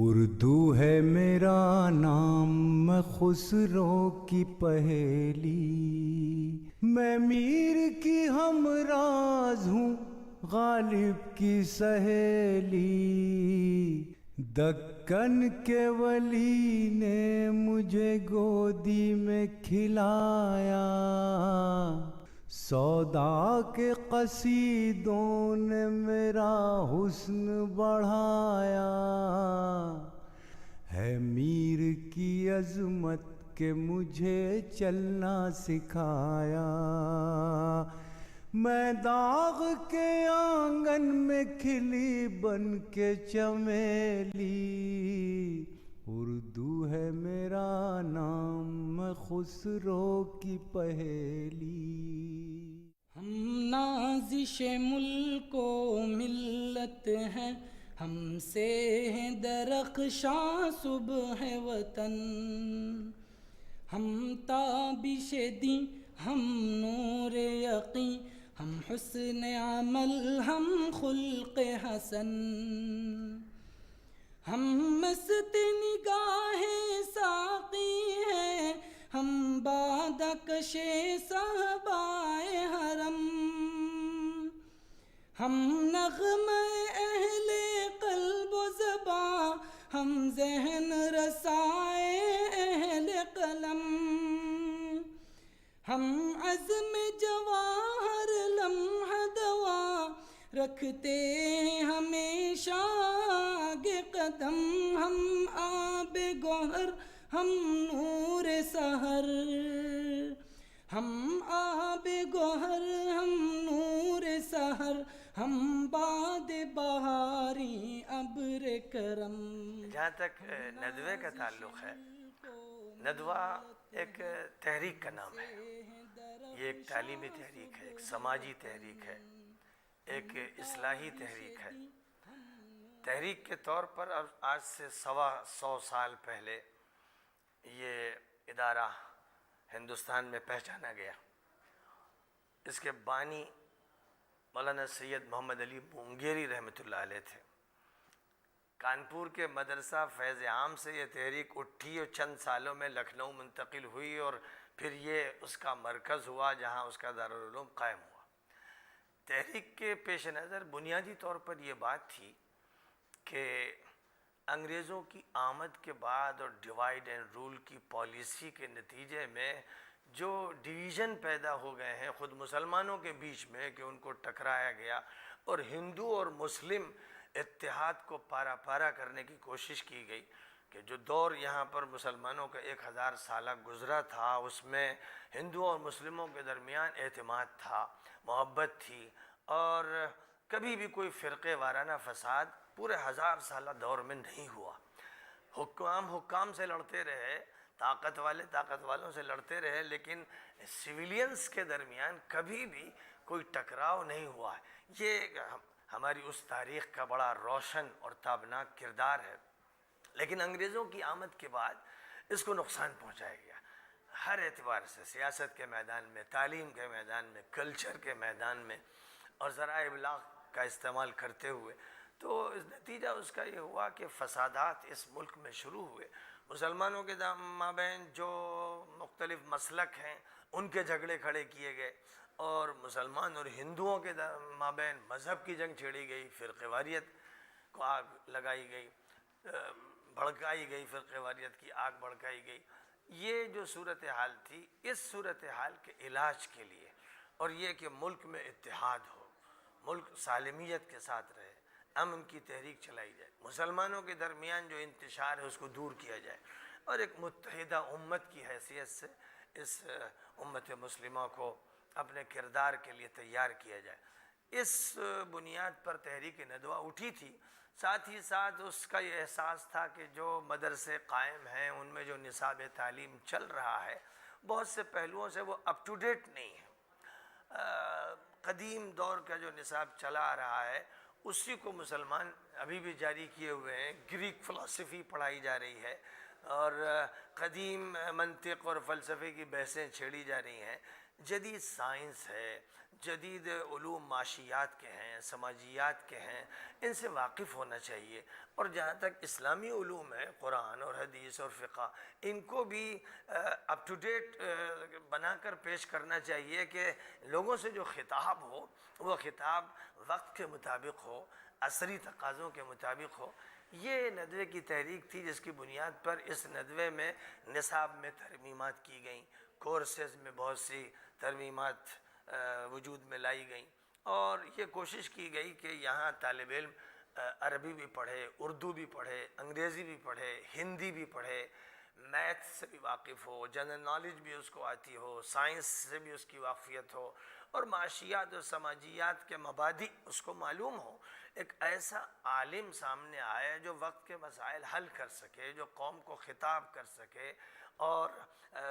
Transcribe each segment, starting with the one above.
اردو ہے میرا نام، میں خسرو کی پہیلی، میں میر کی ہمراز ہوں، غالب کی سہیلی، دکن کے ولی نے مجھے گودی میں کھلایا، سودا کے قصیدوں نے میرا حسن بڑھایا، ہے میر کی عظمت کہ مجھے چلنا سکھایا، میں داغ کے آنگن میں کھلی بن کے چمیلی، اردو ہے میرا نام، میں خسرو کی پہیلی۔ ہم نازش ملک و ملت ہیں، ہم سے ہیں درخشاں صبح وطن، ہم تابش دیں، ہم نور یقین، ہم حسن عمل، ہم خلق حسن، ہم مست نگاہ ساقی ہیں، ہم بادہ کش صحبائے حرم، ہم نغمہ اہل قلب و زباں، ہم ذہن رسائے اہل قلم، ہم عزم جواہر لمحہ دوا رکھتے ہمیشہ آگے قدم، ہم آب گوہر، ہم نور سحر، ہم آب گوہر، ہم نور سحر، ہم باد بہاری ابر کرم۔ جہاں تک ندوے کا تعلق ہے، ندوہ ایک تحریک کا نام ہے، یہ ایک تعلیمی تحریک ہے، ایک سماجی تحریک ہے، ایک اصلاحی تحریک ہے۔ تحریک کے طور پر آج سے 125 سال پہلے یہ ادارہ ہندوستان میں پہچانا گیا۔ اس کے بانی مولانا سید محمد علی مونگیری رحمۃ اللہ علیہ تھے۔ کانپور کے مدرسہ فیض عام سے یہ تحریک اٹھی اور چند سالوں میں لکھنؤ منتقل ہوئی، اور پھر یہ اس کا مرکز ہوا جہاں اس کا دارالعلوم قائم ہوا۔ تحریک کے پیش نظر بنیادی طور پر یہ بات تھی کہ انگریزوں کی آمد کے بعد اور ڈیوائیڈ اینڈ رول کی پالیسی کے نتیجے میں جو ڈویژن پیدا ہو گئے ہیں خود مسلمانوں کے بیچ میں، کہ ان کو ٹکرایا گیا اور ہندو اور مسلم اتحاد کو پارا پارا کرنے کی کوشش کی گئی، کہ جو دور یہاں پر مسلمانوں کا 1000 سالہ گزرا تھا اس میں ہندوؤں اور مسلموں کے درمیان اعتماد تھا، محبت تھی، اور کبھی بھی کوئی فرقے وارانہ فساد پورے 1000 سالہ دور میں نہیں ہوا۔ حکام سے لڑتے رہے، طاقت والوں سے لڑتے رہے، لیکن سویلینز کے درمیان کبھی بھی کوئی ٹکراؤ نہیں ہوا ہے۔ یہ ہماری اس تاریخ کا بڑا روشن اور تابناک کردار ہے۔ لیکن انگریزوں کی آمد کے بعد اس کو نقصان پہنچایا گیا، ہر اعتبار سے، سیاست کے میدان میں، تعلیم کے میدان میں، کلچر کے میدان میں، اور ذرائع ابلاغ کا استعمال کرتے ہوئے۔ تو نتیجہ اس کا یہ ہوا کہ فسادات اس ملک میں شروع ہوئے، مسلمانوں کے مابین جو مختلف مسلک ہیں ان کے جھگڑے کھڑے کیے گئے، اور مسلمان اور ہندوؤں کے مابین مذہب کی جنگ چھیڑی گئی، فرقہ واریت کو آگ لگائی گئی، بھڑکائی گئی، فرقہ واریت کی آگ بھڑکائی گئی۔ یہ جو صورتحال تھی، اس صورتحال کے علاج کے لیے، اور یہ کہ ملک میں اتحاد ہو، ملک سالمیت کے ساتھ رہے، امن کی تحریک چلائی جائے، مسلمانوں کے درمیان جو انتشار ہے اس کو دور کیا جائے، اور ایک متحدہ امت کی حیثیت سے اس امت مسلمہ کو اپنے کردار کے لیے تیار کیا جائے۔ اس بنیاد پر تحریک ندوہ اٹھی تھی۔ ساتھ ہی ساتھ اس کا یہ احساس تھا کہ جو مدرسے قائم ہیں ان میں جو نصاب تعلیم چل رہا ہے بہت سے پہلوؤں سے وہ اپ ٹو ڈیٹ نہیں ہے۔ قدیم دور کا جو نصاب چلا آ رہا ہے اسی کو مسلمان ابھی بھی جاری کیے ہوئے ہیں۔ گریک فلسفی پڑھائی جا رہی ہے، اور قدیم منطق اور فلسفے کی بحثیں چھیڑی جا رہی ہیں. جدید سائنس ہے، جدید علوم معاشیات کے ہیں، سماجیات کے ہیں، ان سے واقف ہونا چاہیے. اور جہاں تک اسلامی علوم ہے، قرآن اور حدیث اور فقہ، ان کو بھی اپ ٹو ڈیٹ بنا کر پیش کرنا چاہیے کہ لوگوں سے جو خطاب ہو وہ خطاب وقت کے مطابق ہو، عصری تقاضوں کے مطابق ہو. یہ ندوے کی تحریک تھی جس کی بنیاد پر اس ندوے میں نصاب میں ترمیمات کی گئیں، کورسز میں بہت سی ترمیمات وجود میں لائی گئیں، اور یہ کوشش کی گئی کہ یہاں طالب علم عربی بھی پڑھے، اردو بھی پڑھے، انگریزی بھی پڑھے، ہندی بھی پڑھے، میتھ سے بھی واقف ہو، جنرل نالج بھی اس کو آتی ہو، سائنس سے بھی اس کی واقفیت ہو، اور معاشیات اور سماجیات کے مبادئ اس کو معلوم ہو. ایک ایسا عالم سامنے آئے جو وقت کے مسائل حل کر سکے، جو قوم کو خطاب کر سکے، اور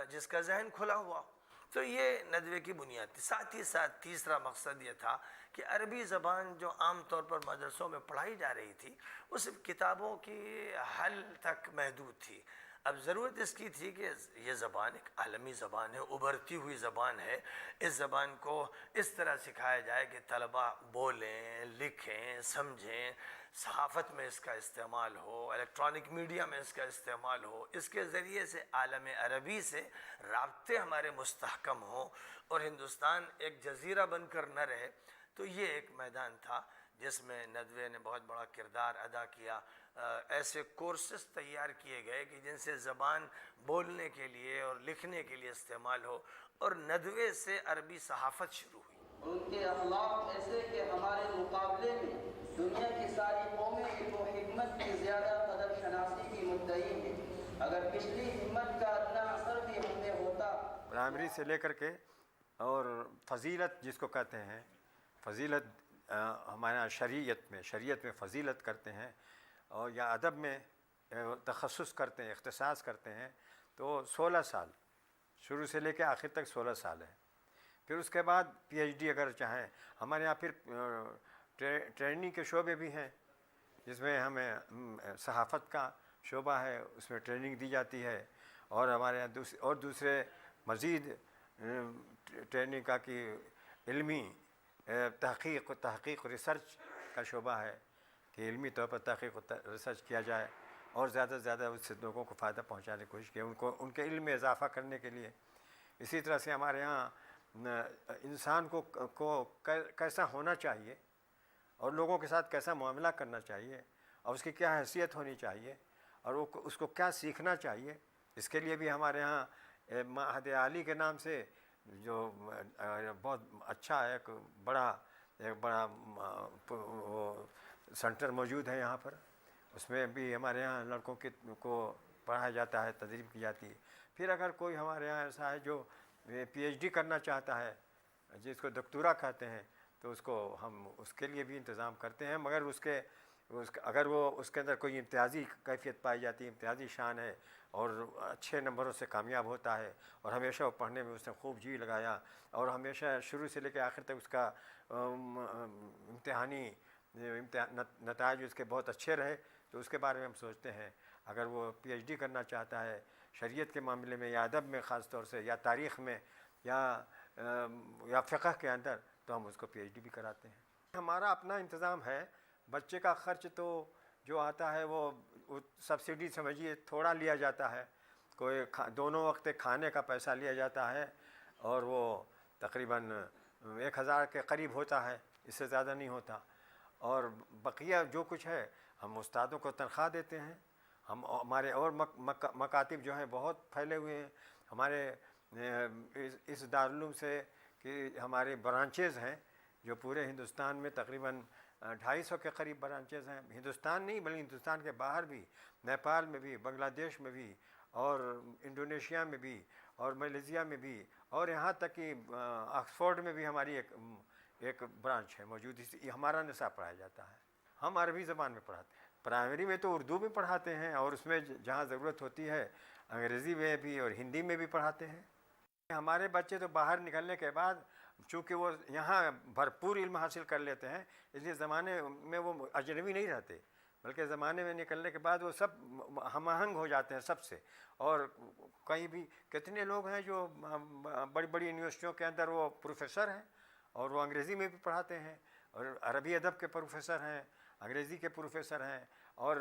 جس کا ذہن کھلا ہوا. تو یہ ندوے کی بنیاد تھی. ساتھ ہی ساتھ تیسرا مقصد یہ تھا کہ عربی زبان جو عام طور پر مدرسوں میں پڑھائی جا رہی تھی وہ صرف کتابوں کی حل تک محدود تھی. اب ضرورت اس کی تھی کہ یہ زبان ایک عالمی زبان ہے، ابھرتی ہوئی زبان ہے. اس زبان کو اس طرح سکھایا جائے کہ طلباء بولیں، لکھیں، سمجھیں، صحافت میں اس کا استعمال ہو، الیکٹرانک میڈیا میں اس کا استعمال ہو، اس کے ذریعے سے عالم عربی سے رابطے ہمارے مستحکم ہوں اور ہندوستان ایک جزیرہ بن کر نہ رہے. تو یہ ایک میدان تھا جس میں ندوے نے بہت بڑا کردار ادا کیا. ایسے کورسز تیار کیے گئے کہ جن سے زبان بولنے کے لیے اور لکھنے کے لیے استعمال ہو، اور ندوے سے عربی صحافت شروع ہوئی. ان کے اخلاق ایسے کہ ہمارے مقابلے میں دنیا کی ساری قومیں علم و حکمت کی زیادہ قدر شناسی کی مدعی ہیں. اگر پچھلی ہمت کا ادنا اثر بھی ہم میں ہوتا. پرائمری سے لے کر کے اور فضیلت جس کو کہتے ہیں، فضیلت ہمارے یہاں شریعت میں فضیلت کرتے ہیں، اور یا ادب میں تخصص کرتے ہیں، اختصاص کرتے ہیں، تو 16 سال شروع سے لے کے آخر تک 16 سال ہے. پھر اس کے بعد پی ایچ ڈی اگر چاہیں. ہمارے یہاں پھر ٹریننگ کے شعبے بھی ہیں جس میں ہمیں صحافت کا شعبہ ہے، اس میں ٹریننگ دی جاتی ہے، اور ہمارے یہاں دوسرے مزید ٹریننگ کا کہ علمی تحقیق ریسرچ کا شعبہ ہے کہ علمی طور پر تحقیق و ریسرچ کیا جائے اور زیادہ سے زیادہ اس سے لوگوں کو فائدہ پہنچانے کی کوشش کی، ان کے علم میں اضافہ کرنے کے لیے. اسی طرح سے ہمارے یہاں انسان کو کیسا ہونا چاہیے اور لوگوں کے ساتھ کیسا معاملہ کرنا چاہیے اور اس کی کیا حیثیت ہونی چاہیے اور اس کو کیا سیکھنا چاہیے، اس کے لیے بھی ہمارے یہاں معہد عالی کے نام سے جو بہت اچھا ایک بڑا سینٹر موجود ہے یہاں پر. اس میں بھی ہمارے یہاں لڑکوں کو پڑھایا جاتا ہے، تدریب کی جاتی ہے. پھر اگر کوئی ہمارے یہاں ایسا ہے جو پی ایچ ڈی کرنا چاہتا ہے، جس کو دکتورا کہتے ہیں، تو ہم اس کے لیے بھی انتظام کرتے ہیں. مگر اگر وہ اس کے اندر کوئی امتیازی کیفیت پائی جاتی ہے، امتیازی شان ہے اور اچھے نمبروں سے کامیاب ہوتا ہے، اور ہمیشہ وہ پڑھنے میں اس نے خوب جی لگایا اور ہمیشہ شروع سے لے کے آخر تک اس کا امتحانی نتائج اس کے بہت اچھے رہے، تو اس کے بارے میں ہم سوچتے ہیں. اگر وہ پی ایچ ڈی کرنا چاہتا ہے شریعت کے معاملے میں یا ادب میں خاص طور سے یا تاریخ میں یا فقہ کے اندر، تو ہم اس کو پی ایچ ڈی بھی کراتے ہیں. ہمارا اپنا انتظام ہے. بچے کا خرچ تو جو آتا ہے وہ سبسڈی سمجھیے تھوڑا لیا جاتا ہے. کوئی دونوں وقت کھانے کا پیسہ لیا جاتا ہے اور وہ تقریباً 1000 کے قریب ہوتا ہے، اس سے زیادہ نہیں ہوتا. اور بقیہ جو کچھ ہے ہم استادوں کو تنخواہ دیتے ہیں. ہمارے اور مکاتب جو ہیں بہت پھیلے ہوئے ہیں. ہمارے اس دارالعلوم سے کہ ہمارے برانچز ہیں جو پورے ہندوستان میں تقریباً 250 کے قریب برانچز ہیں. ہندوستان نہیں بلکہ ہندوستان کے باہر بھی، نیپال میں بھی، بنگلہ دیش میں بھی، اور انڈونیشیا میں بھی، اور ملیشیا میں بھی، اور یہاں تک کہ آکسفورڈ میں بھی ہماری ایک برانچ ہے موجود. ہمارا نصاب پڑھایا جاتا ہے. ہم عربی زبان میں پڑھاتے ہیں. پرائمری میں تو اردو میں پڑھاتے ہیں، اور اس میں جہاں ضرورت ہوتی ہے انگریزی میں بھی اور ہندی میں بھی پڑھاتے ہیں. ہمارے بچے تو باہر نکلنے کے بعد چونکہ وہ یہاں بھرپور علم حاصل کر لیتے ہیں، اس لیے زمانے میں وہ اجنبی نہیں رہتے. بلکہ زمانے میں نکلنے کے بعد وہ سب ہم آہنگ ہو جاتے ہیں سب سے. اور کہیں بھی کتنے لوگ ہیں جو بڑی بڑی یونیورسٹیوں کے اندر وہ پروفیسر ہیں اور وہ انگریزی میں بھی پڑھاتے ہیں, اور عربی ادب کے پروفیسر ہیں, انگریزی کے پروفیسر ہیں, اور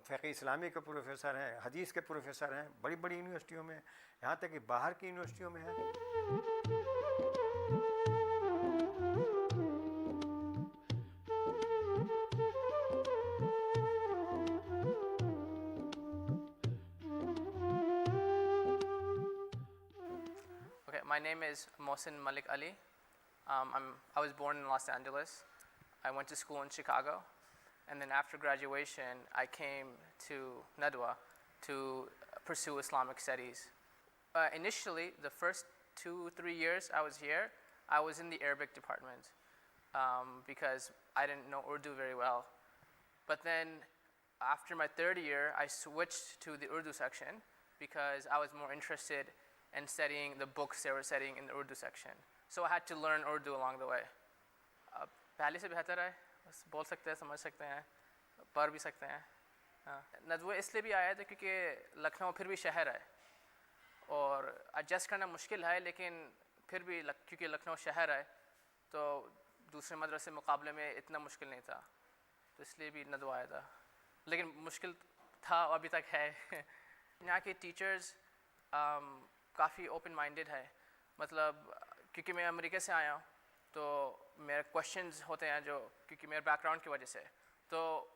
فقہ اسلامی کے پروفیسر ہیں, حدیث کے پروفیسر ہیں بڑی بڑی یونیورسٹیوں میں, یہاں تک کہ باہر کی یونیورسٹیوں میں ہیں. Okay, my name is Mohsin Malik Ali. I was born in Los Angeles. I went to school in Chicago, and then after graduation, I came to Nadwa to pursue Islamic studies. Initially, the first 2-3 years I was here, I was in the Arabic department because I didn't know Urdu very well. But then after my third year, I switched to the Urdu section because I was more interested in studying the books they were studying in the Urdu section. So I had to learn Urdu along the way. پہلے سے بہتر ہے, بس بول سکتے ہیں, سمجھ سکتے ہیں, پڑھ بھی سکتے ہیں. ندوہ اس لیے بھی آیا تھا کیونکہ لکھنؤ پھر بھی شہر ہے اور ایڈجسٹ کرنا مشکل ہے, لیکن پھر بھی کیونکہ لکھنؤ شہر ہے تو دوسرے مدرسے مقابلے میں اتنا مشکل نہیں تھا, تو اس لیے بھی ندوہ آیا تھا. لیکن مشکل تھا اور ابھی تک ہے. یہاں کے ٹیچرز کافی اوپن مائنڈیڈ ہے, مطلب کیونکہ میں امریکہ سے آیا ہوں تو میرے کوشچنز ہوتے ہیں جو کیونکہ میرے بیک گراؤنڈ کی وجہ سے, تو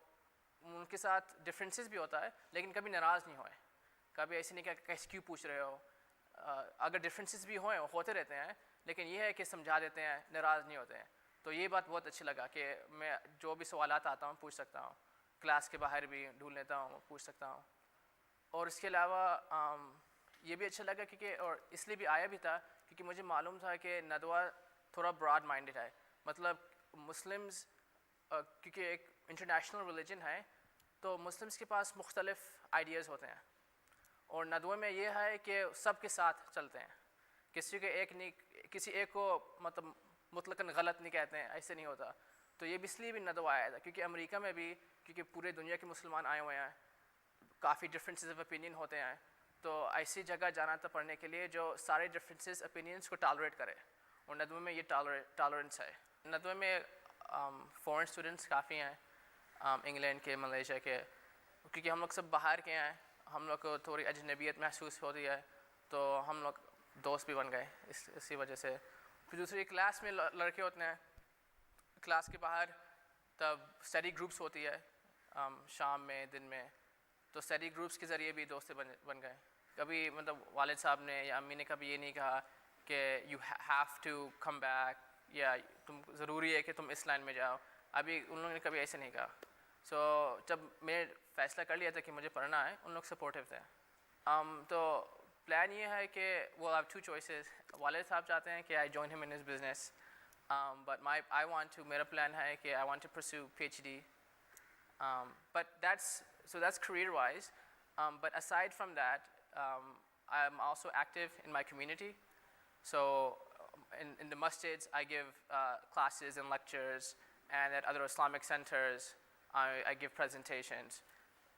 ان کے ساتھ ڈفرینسز بھی ہوتا ہے لیکن کبھی ناراض نہیں ہوئے, کبھی ایسے نہیں کہ کیسے کیوں پوچھ رہے ہو. اگر ڈفرینسز بھی ہوتے رہتے ہیں لیکن یہ ہے کہ سمجھا دیتے ہیں, ناراض نہیں ہوتے ہیں. تو یہ بات بہت اچھی لگا کہ میں جو بھی سوالات آتا ہوں پوچھ سکتا ہوں, کلاس کے باہر بھی ڈھونڈ لیتا ہوں, پوچھ سکتا ہوں. اور اس کے علاوہ یہ بھی اچھا لگا کیونکہ, اور اس لیے بھی آیا بھی تھا کیونکہ مجھے معلوم تھا کہ ندوہ تھوڑا براڈ مائنڈیڈ ہے, مطلب مسلمز کیونکہ ایک انٹرنیشنل ریلیجن ہے تو مسلمز کے پاس مختلف آئیڈیاز ہوتے ہیں, اور ندوہ میں یہ ہے کہ سب کے ساتھ چلتے ہیں, کسی ایک کو مطلب مطلقاً غلط نہیں کہتے ہیں, ایسے نہیں ہوتا. تو یہ بھی اس لیے بھی ندوہ آیا تھا کیونکہ امریکہ میں بھی کیونکہ پورے دنیا کے مسلمان آئے ہوئے ہیں, کافی ڈفرینسز آف اوپینین ہوتے ہیں, تو ایسی جگہ جانا تھا پڑھنے کے لیے جو سارے ڈفرینسز اوپینینس کو ٹالریٹ کرے, اور ندوہ میں یہ ٹالرنس ہے. ندوہ میں فورن اسٹوڈنٹس کافی ہیں, انگلینڈ کے, ملیشیا کے, کیونکہ ہم لوگ سب باہر کے ہیں, ہم لوگ کو تھوڑی اجنبیت محسوس ہوتی ہے تو ہم لوگ دوست بھی بن گئے اسی وجہ سے. پھر دوسری کلاس میں لڑکے ہوتے ہیں, کلاس کے باہر تب اسٹڈی گروپس ہوتی ہے شام میں, دن میں, تو اسٹڈی گروپس کے ذریعے بھی دوست بن گئے. کبھی مطلب والد صاحب نے یا امی نے کبھی یہ نہیں کہا کہ you have to come back, یا تم ضروری ہے کہ تم اس لائن میں جاؤ, ابھی ان لوگوں نے کبھی ایسے نہیں کہا. سو جب میں فیصلہ کر لیا تھا کہ مجھے پڑھنا ہے, ان لوگ سپورٹیو تھے. تو پلان یہ ہے کہ وہ ہیو ٹو چوائسیز. والد صاحب چاہتے ہیں کہ آئی جوائن ہم in his business, but I want to, میرا پلان ہے کہ I want to pursue PhD. But that's career-wise. But aside from that, I'm also active in my community. So in the masjids, I give classes and lectures, and at other Islamic centers, I give presentations.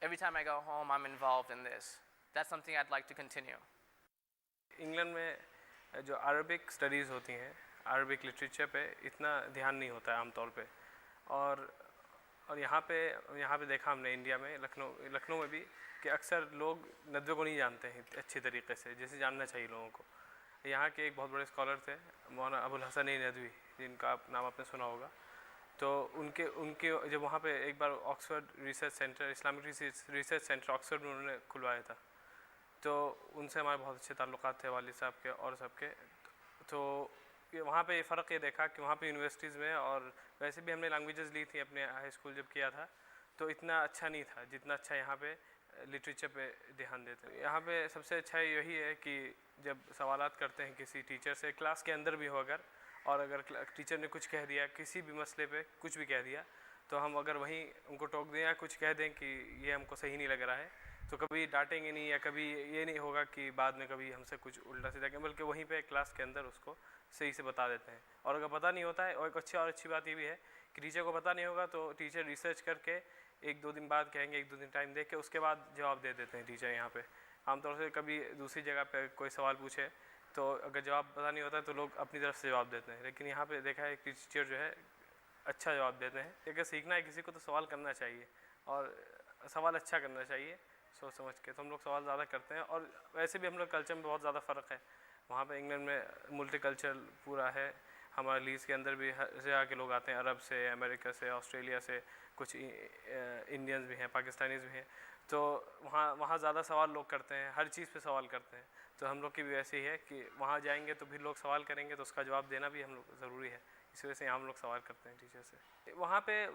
Every time I go home, I'm involved in this. That's something I'd like to continue. England میں جو Arabic studies ہوتی ہیں, Arabic literature پہ اتنا دھیان نہیں ہوتا ہے عام طور پہ, اور یہاں پہ دیکھا ہم نے انڈیا میں, لکھنؤ میں بھی, کہ اکثر لوگ ندوہ کو نہیں جانتے ہیں اچھی طریقے سے جیسے جاننا چاہیے لوگوں کو. یہاں کے ایک بہت بڑے اسکالر تھے مولانا ابوالحسن ندوی, جن کا نام آپ نے سنا ہوگا. تو ان کے جب وہاں پہ ایک بار Oxford research centre, Islamic research centre Oxford میں انہوں نے کھلوایا تھا, تو ان سے ہمارے بہت اچھے تعلقات تھے والد صاحب کے اور سب کے. تو وہاں پہ یہ فرق یہ دیکھا کہ وہاں پہ یونیورسٹیز میں, اور ویسے بھی ہم نے لینگویجز لی تھی اپنے ہائی اسکول جب کیا تھا, تو اتنا اچھا نہیں تھا جتنا اچھا یہاں پہ لٹریچر پہ دھیان دیتے ہیں. یہاں پہ سب سے اچھا یہی ہے کہ جب سوالات کرتے ہیں کسی ٹیچر سے, کلاس کے اندر بھی ہو اگر ٹیچر نے کچھ کہہ دیا کسی بھی مسئلے پہ, کچھ بھی کہہ دیا, تو ہم اگر وہیں ان کو ٹوک دیں یا کچھ کہہ دیں کہ یہ ہم کو صحیح نہیں لگ رہا ہے, تو کبھی ڈانٹیں گے نہیں, یا کبھی یہ نہیں ہوگا کہ بعد میں کبھی ہم سے کچھ الٹا سیدھا کہیں, بلکہ وہیں پہ کلاس کے اندر اس کو صحیح سے بتا دیتے ہیں. اور اگر پتہ نہیں ہوتا ہے, اور ایک اچھی بات یہ بھی ہے کہ ٹیچر کو پتہ نہیں ہوگا تو ٹیچر ریسرچ کر کے ایک دو دن بعد کہیں گے, ایک دو دن ٹائم دیکھ کے اس کے بعد جواب دے دیتے ہیں ٹیچر. یہاں پہ عام طور سے کبھی دوسری جگہ پہ کوئی سوال پوچھے تو اگر جواب پتہ نہیں ہوتا تو لوگ اپنی طرف سے جواب دیتے ہیں, لیکن یہاں پہ دیکھا ہے کہ ٹیچر جو ہے اچھا جواب دیتے ہیں. اگر سیکھنا ہے کسی کو تو سوال کرنا چاہیے, اور سوال اچھا کرنا چاہیے سوچ سمجھ کے. تو ہم لوگ سوال زیادہ کرتے ہیں, اور ویسے بھی ہم لوگ کلچر میں بہت زیادہ فرق ہے. وہاں پہ انگلینڈ میں ملٹی کلچر پورا ہے. ہمارے لیز کے اندر بھی ہر جگہ کے لوگ آتے ہیں, عرب سے, امریکہ سے, آسٹریلیا سے, کچھ انڈینز بھی ہیں, پاکستانیز بھی ہیں. تو وہاں زیادہ سوال لوگ کرتے ہیں, ہر چیز پہ سوال کرتے ہیں. تو ہم لوگ کی بھی ویسے ہی ہے کہ وہاں جائیں گے تو بھی لوگ سوال کریں گے تو اس کا جواب دینا بھی ہم لوگ ضروری ہے. اس وجہ سے یہاں ہم لوگ سوال کرتے ہیں ٹیچر سے. وہاں پہ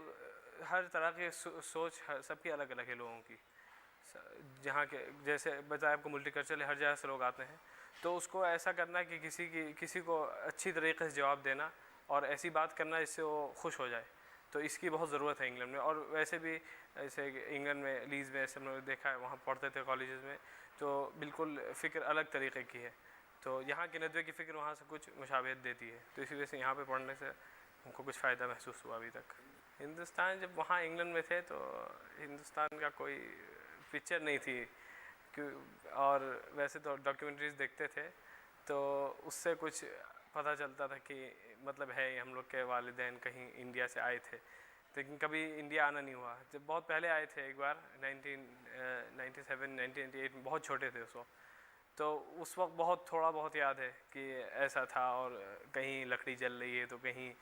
ہر طرح کی سوچ سب کی الگ الگ ہے لوگوں کی. جہاں کے جیسے بتایا آپ کو ملٹی کلچرل ہر جگہ سے لوگ آتے ہیں, تو اس کو ایسا کرنا ہے کہ کسی کو اچھی طریقے سے جواب دینا اور ایسی بات کرنا جس سے وہ خوش ہو جائے. تو اس کی بہت ضرورت ہے انگلینڈ میں. اور ویسے بھی ایسے انگلینڈ میں لیز میں ایسے ہم نے دیکھا ہے, وہاں پڑھتے تھے کالجز میں, تو بالکل فکر الگ طریقے کی ہے. تو یہاں کے ندوے کی فکر وہاں سے کچھ مشابہت دیتی ہے. تو اسی وجہ سے یہاں پہ پڑھنے سے ہم کو کچھ فائدہ محسوس ہوا ابھی تک. ہندوستان جب وہاں انگلینڈ میں تھے تو ہندوستان کا کوئی پکچر نہیں تھی, اور ویسے تو ڈاکیومنٹریز دیکھتے تھے تو اس سے کچھ پتہ چلتا تھا کہ مطلب ہے ہم لوگ کے والدین کہیں انڈیا سے آئے تھے, لیکن کبھی انڈیا آنا نہیں ہوا. جب بہت پہلے آئے تھے ایک بار 1997 1998 میں, بہت چھوٹے تھے اس وقت. تو اس وقت تھوڑا بہت یاد ہے کہ ایسا تھا, اور کہیں لکڑی جل رہی ہے تو کہیں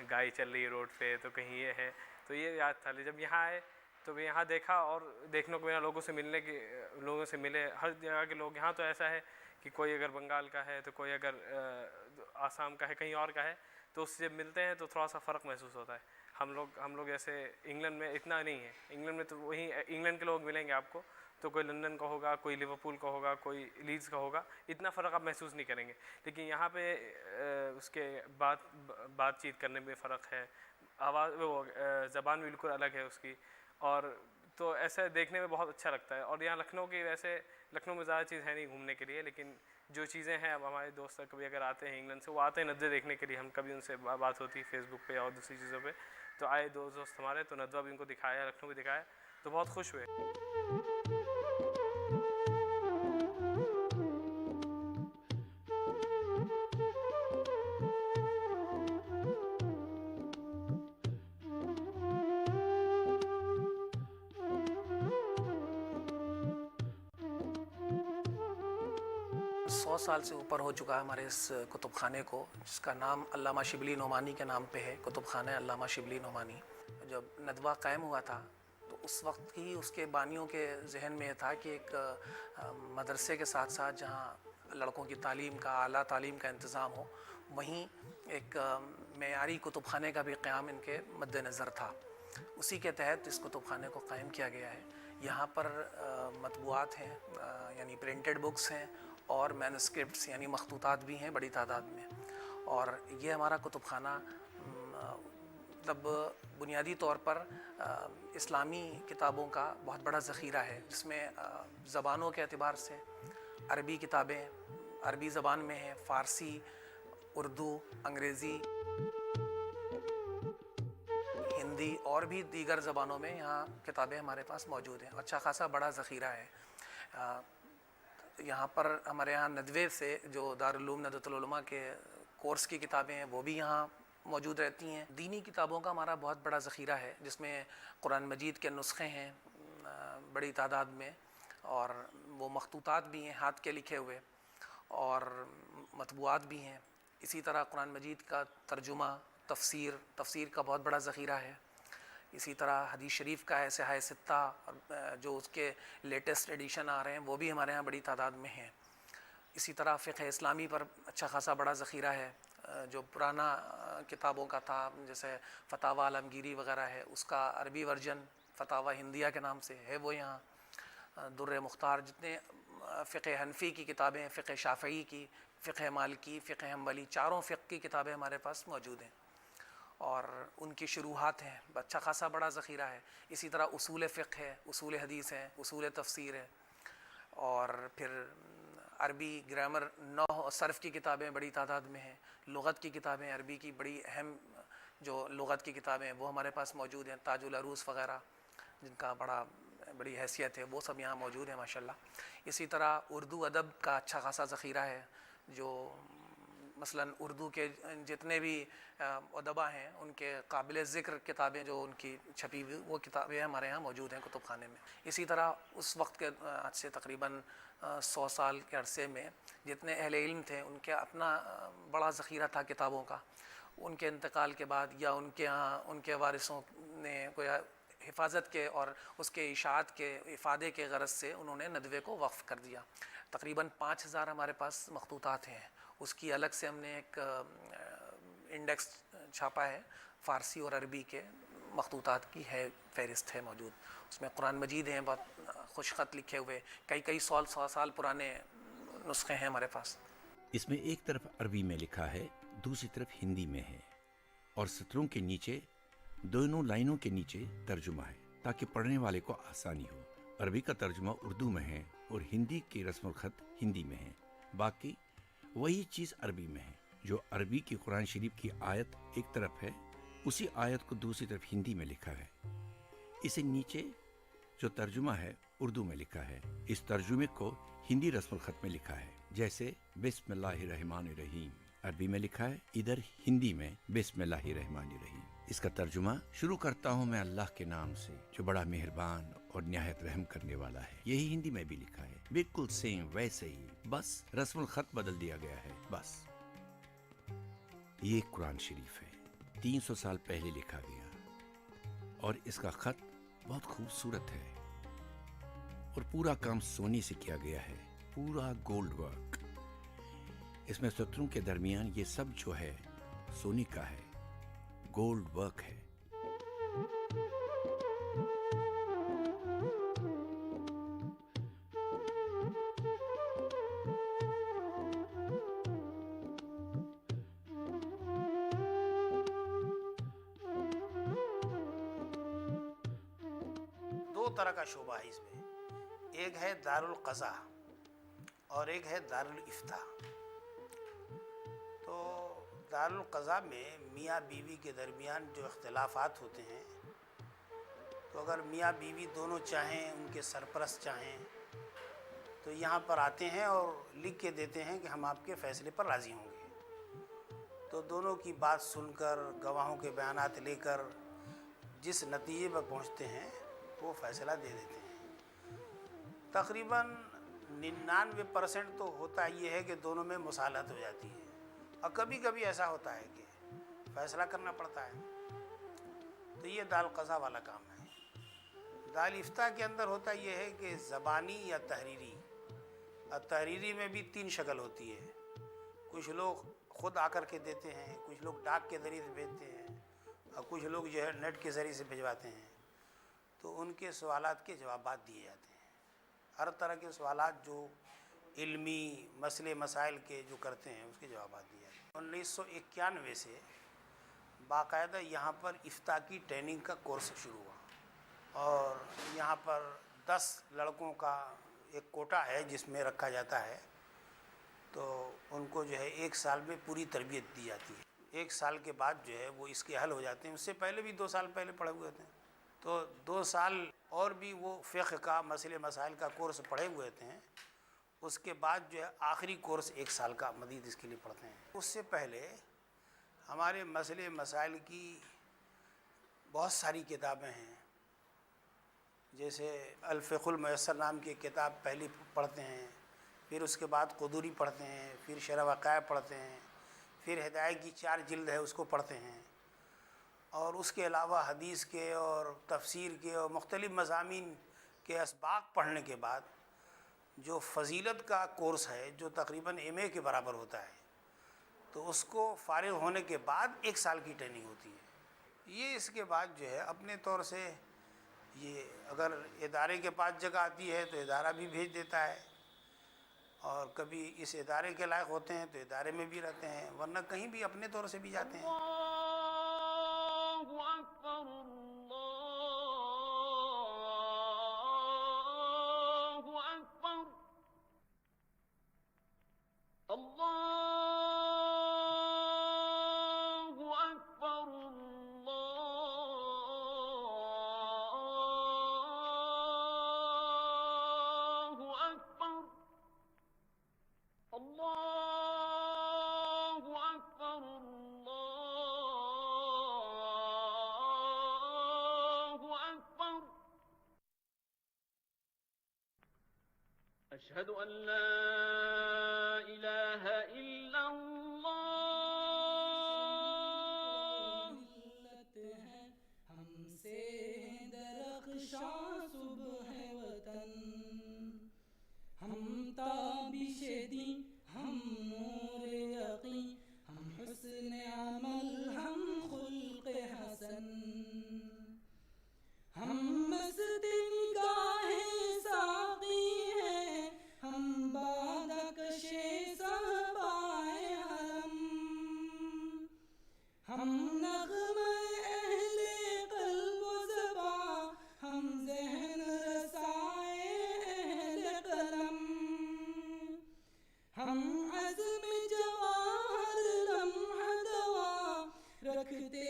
گائے چل رہی ہے روڈ پہ, تو کہیں یہ ہے, تو یہ یاد تھا. جب یہاں آئے تو یہاں دیکھا اور دیکھنے کو ملا, لوگوں سے ملے, ہر جگہ کے لوگ. یہاں تو ایسا ہے کہ کوئی اگر بنگال کا ہے تو کوئی اگر آسام کا ہے, کہیں اور کا ہے, تو اس سے جب ملتے ہیں تو تھوڑا سا فرق محسوس ہوتا ہے. ہم لوگ ایسے انگلینڈ میں اتنا نہیں ہے. انگلینڈ میں تو وہی انگلینڈ کے لوگ ملیں گے آپ کو, تو کوئی لندن کا ہوگا, کوئی لیورپول کا ہوگا, کوئی لیڈز کا ہوگا, اتنا فرق آپ محسوس نہیں کریں گے. لیکن یہاں پہ اس کے بات چیت کرنے میں فرق ہے, زبان بالکل الگ ہے اس کی. اور تو ایسے دیکھنے میں بہت اچھا لگتا ہے. اور یہاں لکھنؤ میں زیادہ چیز ہے نہیں گھومنے کے لیے, لیکن جو چیزیں ہیں, اب ہمارے دوست کبھی اگر آتے ہیں انگلینڈ سے, وہ آتے ہیں ندوے دیکھنے کے لیے. ہم کبھی ان سے بات ہوتی ہے فیس بک پہ اور دوسری چیزوں پہ, تو آئے دوست ہمارے, تو ندوہ بھی ان کو دکھایا, لکھنؤ بھی دکھایا, تو بہت خوش ہوئے. 100 سال سے اوپر ہو چکا ہے ہمارے اس کتب خانے کو, جس کا نام علامہ شبلی نعمانی کے نام پہ ہے, کتب خانہ علامہ شبلی نعمانی. جب ندوہ قائم ہوا تھا تو اس وقت ہی اس کے بانیوں کے ذہن میں یہ تھا کہ ایک مدرسے کے ساتھ ساتھ جہاں لڑکوں کی تعلیم کا, اعلیٰ تعلیم کا انتظام ہو, وہیں ایک معیاری کتب خانے کا بھی قیام ان کے مد نظر تھا. اسی کے تحت اس کتب خانے کو قائم کیا گیا ہے. یہاں پر مطبوعات ہیں, یعنی پرنٹڈ بکس ہیں, اور مینوسکرپٹس یعنی مخطوطات بھی ہیں بڑی تعداد میں. اور یہ ہمارا کتب خانہ مطلب بنیادی طور پر اسلامی کتابوں کا بہت بڑا ذخیرہ ہے, جس میں زبانوں کے اعتبار سے عربی کتابیں عربی زبان میں ہیں, فارسی, اردو, انگریزی, ہندی اور بھی دیگر زبانوں میں یہاں کتابیں ہمارے پاس موجود ہیں. اچھا خاصا بڑا ذخیرہ ہے. یہاں پر ہمارے یہاں ندوے سے جو دارالعلوم ندوۃ العلماء کے کورس کی کتابیں ہیں وہ بھی یہاں موجود رہتی ہیں. دینی کتابوں کا ہمارا بہت بڑا ذخیرہ ہے, جس میں قرآن مجید کے نسخے ہیں بڑی تعداد میں, اور وہ مخطوطات بھی ہیں ہاتھ کے لکھے ہوئے, اور مطبوعات بھی ہیں. اسی طرح قرآن مجید کا ترجمہ, تفسیر کا بہت بڑا ذخیرہ ہے. اسی طرح حدیث شریف کا ہے صحاح ستہ, جو اس کے لیٹسٹ ایڈیشن آ رہے ہیں وہ بھی ہمارے ہاں بڑی تعداد میں ہیں. اسی طرح فقہ اسلامی پر اچھا خاصا بڑا ذخیرہ ہے. جو پرانا کتابوں کا تھا, جیسے فتاوی عالمگیری وغیرہ ہے, اس کا عربی ورژن فتاوی ہندیہ کے نام سے ہے وہ یہاں. در مختار, جتنے فقہ حنفی کی کتابیں, فقہ شافعی کی, فقہ مالکی, فقہ حنبلی, چاروں فقہ کی کتابیں ہمارے پاس موجود ہیں, اور ان کی شروحات ہیں. اچھا خاصا بڑا ذخیرہ ہے. اسی طرح اصول فقہ ہے, اصول حدیث ہے, اصول تفسیر ہے, اور پھر عربی گرامر, نحو اور صرف کی کتابیں بڑی تعداد میں ہیں. لغت کی کتابیں, عربی کی بڑی اہم جو لغت کی کتابیں ہیں وہ ہمارے پاس موجود ہیں, تاج العروض وغیرہ. جن کا بڑی حیثیت ہے، وہ سب یہاں موجود ہیں ماشاءاللہ۔ اسی طرح اردو ادب کا اچھا خاصا ذخیرہ ہے، جو مثلا اردو کے جتنے بھی ادبا ہیں ان کے قابل ذکر کتابیں جو ان کی چھپی ہوئی وہ کتابیں ہمارے یہاں موجود ہیں کتب خانے میں۔ اسی طرح اس وقت کے آج سے تقریباً 100 سال کے عرصے میں جتنے اہل علم تھے ان کے اپنا بڑا ذخیرہ تھا کتابوں کا۔ ان کے انتقال کے بعد یا ان کے ہاں ان کے وارثوں نے گویا حفاظت کے اور اس کے اشاعت کے افادے کے غرض سے انہوں نے ندوے کو وقف کر دیا۔ تقریباً 5000 ہمارے پاس مخطوطات ہیں، اس کی الگ سے ہم نے ایک انڈیکس چھاپا ہے، فارسی اور عربی کے مخطوطات کی ہے فہرست ہے موجود۔ اس میں قرآن مجید ہیں بہت خوش خط لکھے ہوئے، کئی 100 سال پرانے نسخے ہیں ہمارے پاس۔ اس میں ایک طرف عربی میں لکھا ہے، دوسری طرف ہندی میں ہے، اور سطروں کے نیچے دونوں لائنوں کے نیچے ترجمہ ہے تاکہ پڑھنے والے کو آسانی ہو۔ عربی کا ترجمہ اردو میں ہے اور ہندی کی رسم الخط ہندی میں ہے، باقی وہی چیز عربی میں ہے۔ جو عربی کی قرآن شریف کی آیت ایک طرف ہے، اسی آیت کو دوسری طرف ہندی میں لکھا ہے۔ اسے نیچے جو ترجمہ ہے اردو میں لکھا ہے، اس ترجمے کو ہندی رسم الخط میں لکھا ہے، جیسے بسم اللہ الرحمن الرحیم عربی میں لکھا ہے، ادھر ہندی میں بسم اللہ الرحمن الرحیم۔ اس کا ترجمہ شروع کرتا ہوں میں اللہ کے نام سے جو بڑا مہربان اور نہایت رحم کرنے والا ہے۔ یہی ہندی میں بھی لکھا ہے، بالکل سیم ویسے ہی، بس رسم الخط بدل دیا گیا ہے بس۔ یہ قرآن شریف ہے، 300 سال پہلے لکھا گیا، اور اس کا خط بہت خوبصورت ہے، اور پورا کام سونے سے کیا گیا ہے، پورا گولڈ ورک۔ اس میں سطروں کے درمیان یہ سب جو ہے سونے کا ہے، گولڈ ورک ہے۔ دو طرح کا شعبہ ہے اس میں، ایک ہے دارالقضاء اور ایک ہے دارالافتاء۔ تو دارالقضاء میں میاں بیوی کے درمیان جو اختلافات ہوتے ہیں، تو اگر میاں بیوی دونوں چاہیں، ان کے سرپرست چاہیں، تو یہاں پر آتے ہیں اور لکھ کے دیتے ہیں کہ ہم آپ کے فیصلے پر راضی ہوں گے۔ تو دونوں کی بات سن کر، گواہوں کے بیانات لے کر جس نتیجے پر پہنچتے ہیں وہ فیصلہ دے دیتے ہیں۔ تقریباً 99% تو ہوتا یہ ہے کہ دونوں میں مصالحت ہو جاتی ہے، اور کبھی کبھی ایسا ہوتا ہے کہ فیصلہ کرنا پڑتا ہے۔ تو یہ دارالقضاء والا کام ہے۔ دارالافتاء کے اندر ہوتا یہ ہے کہ زبانی یا تحریری، اور تحریری میں بھی 3 شکل ہوتی ہے۔ کچھ لوگ خود آ کر کے دیتے ہیں، کچھ لوگ ڈاک کے ذریعے سے بھیجتے ہیں، اور کچھ لوگ جو ہے نیٹ کے ذریعے سے بھجواتے ہیں۔ تو ان کے سوالات کے جوابات دیے جاتے ہیں، ہر طرح کے سوالات جو علمی مسئلے مسائل کے جو کرتے ہیں اس کے جوابات دیے جاتے ہیں۔ 1991 سے باقاعدہ یہاں پر افتاء کی ٹریننگ کا کورس شروع ہوا، اور یہاں پر 10 لڑکوں کا ایک کوٹا ہے جس میں رکھا جاتا ہے۔ تو ان کو جو ہے 1 سال میں پوری تربیت دی جاتی ہے۔ 1 سال کے بعد جو ہے وہ اس کے اہل ہو جاتے ہیں۔ اس سے پہلے بھی 2 سال پہلے پڑھے ہوئے تھے، تو 2 سال اور بھی وہ فقہ کا مسئلے مسائل کا کورس پڑھے ہوئے تھے۔ اس کے بعد جو ہے آخری کورس 1 سال کا مزید اس کے لیے پڑھتے ہیں۔ اس سے پہلے ہمارے مسئلے مسائل کی بہت ساری کتابیں ہیں، جیسے الفقہ المیسر نام کی کتاب پہلی پڑھتے ہیں، پھر اس کے بعد قدوری پڑھتے ہیں، پھر شرح وقائع پڑھتے ہیں، پھر ہدایہ کی 4 جلد ہے اس کو پڑھتے ہیں، اور اس کے علاوہ حدیث کے اور تفسیر کے اور مختلف مضامین کے اسباق پڑھنے کے بعد جو فضیلت کا کورس ہے جو تقریباً MA کے برابر ہوتا ہے، تو اس کو فارغ ہونے کے بعد 1 سال کی ٹریننگ ہوتی ہے۔ یہ اس کے بعد جو ہے اپنے طور سے یہ اگر ادارے کے پاس جگہ آتی ہے تو ادارہ بھی بھیج دیتا ہے، اور کبھی اس ادارے کے لائق ہوتے ہیں تو ادارے میں بھی رہتے ہیں، ورنہ کہیں بھی اپنے طور سے بھی جاتے ہیں۔ أشهد أن لا إله إلا الله ملت ہے ہم سے درخشاں صبح وطن ہم تابش دین ہم نور یقین ہم حسن عمل ہم خلق حسن ہم مست نگاہ ساقی ہیں ہم بادکش صحبائے حرم ہم نغمہ اہل قلب و زبان ہم ذہن رسائے اہل قلم ہم عزم جواہر لمحہ دوا رکھتے